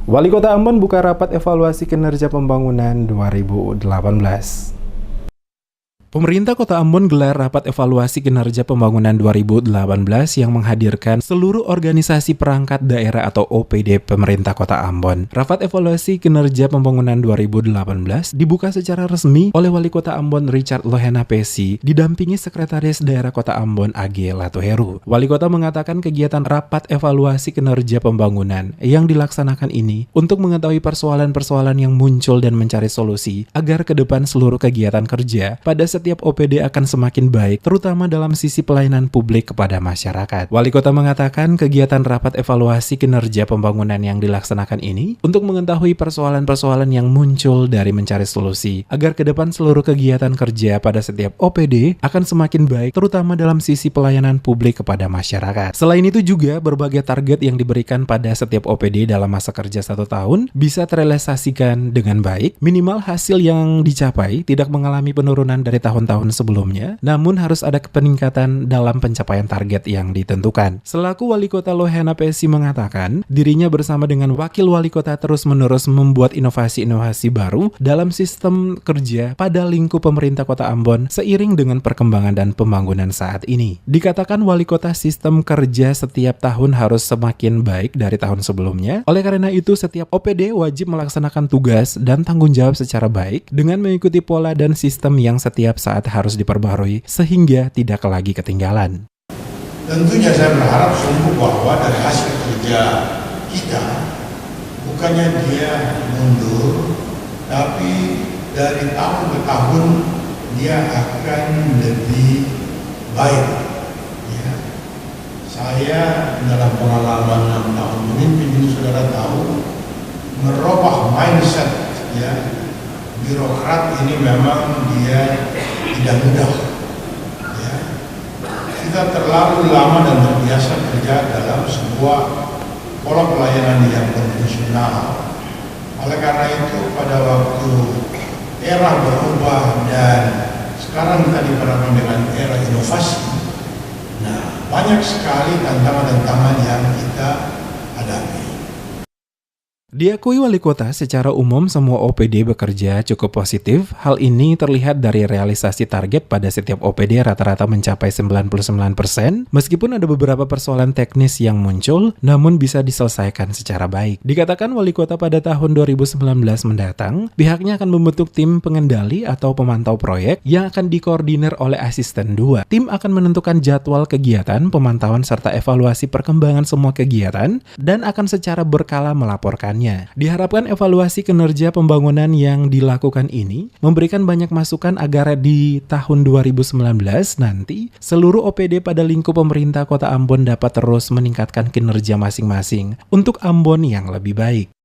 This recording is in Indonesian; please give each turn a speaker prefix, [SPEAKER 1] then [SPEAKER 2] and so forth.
[SPEAKER 1] Wali Kota Ambon buka rapat evaluasi kinerja pembangunan 2018. Pemerintah Kota Ambon gelar rapat evaluasi kinerja pembangunan 2018 yang menghadirkan seluruh organisasi perangkat daerah atau OPD pemerintah Kota Ambon. Rapat evaluasi kinerja pembangunan 2018 dibuka secara resmi oleh Wali Kota Ambon Richard Lohena Pesi didampingi Sekretaris Daerah Kota Ambon AG Latuheru. Wali Kota mengatakan kegiatan rapat evaluasi kinerja pembangunan yang dilaksanakan ini untuk mengetahui persoalan-persoalan yang muncul dan mencari solusi agar ke depan seluruh kegiatan kerja pada setiap OPD akan semakin baik, terutama dalam sisi pelayanan publik kepada masyarakat. Wali Kota mengatakan kegiatan rapat evaluasi kinerja pembangunan yang dilaksanakan ini untuk mengetahui persoalan-persoalan yang muncul dari mencari solusi, agar ke depan seluruh kegiatan kerja pada setiap OPD akan semakin baik, terutama dalam sisi pelayanan publik kepada masyarakat. Selain itu juga berbagai target yang diberikan pada setiap OPD dalam masa kerja 1 tahun bisa terrealisasikan dengan baik, minimal hasil yang dicapai tidak mengalami penurunan dari tahun-tahun sebelumnya, namun harus ada peningkatan dalam pencapaian target yang ditentukan. Selaku Wali Kota Lohena Pesi mengatakan, dirinya bersama dengan Wakil Wali Kota terus-menerus membuat inovasi-inovasi baru dalam sistem kerja pada lingkup pemerintah Kota Ambon seiring dengan perkembangan dan pembangunan saat ini. Dikatakan Wali Kota sistem kerja setiap tahun harus semakin baik dari tahun sebelumnya. Oleh karena itu, setiap OPD wajib melaksanakan tugas dan tanggung jawab secara baik dengan mengikuti pola dan sistem yang setiap saat harus diperbaharui sehingga tidak lagi ketinggalan.
[SPEAKER 2] Tentunya saya berharap sungguh bahwa dari hasil kerja kita bukannya dia mundur, tapi dari tahun ke tahun dia akan lebih baik. Ya. Saya dalam pengalaman 6 tahun memimpin ini saudara tahu merubah mindset ya. Birokrat ini memang dia tidak mudah. Ya. Kita terlalu lama dan terbiasa kerja dalam sebuah pola pelayanan yang konvensional. Oleh karena itu pada waktu era berubah dan sekarang kita diperhadapkan dengan era inovasi, nah banyak sekali tantangan-tantangan yang kita hadapi.
[SPEAKER 1] Diakui Wali Kota, secara umum semua OPD bekerja cukup positif. Hal ini terlihat dari realisasi target pada setiap OPD rata-rata mencapai 99%, meskipun ada beberapa persoalan teknis yang muncul, namun bisa diselesaikan secara baik. Dikatakan Wali Kota pada tahun 2019 mendatang, pihaknya akan membentuk tim pengendali atau pemantau proyek yang akan dikoordinir oleh asisten 2. Tim akan menentukan jadwal kegiatan, pemantauan serta evaluasi perkembangan semua kegiatan, dan akan secara berkala melaporkan. Diharapkan evaluasi kinerja pembangunan yang dilakukan ini memberikan banyak masukan agar di tahun 2019 nanti seluruh OPD pada lingkup pemerintah Kota Ambon dapat terus meningkatkan kinerja masing-masing untuk Ambon yang lebih baik.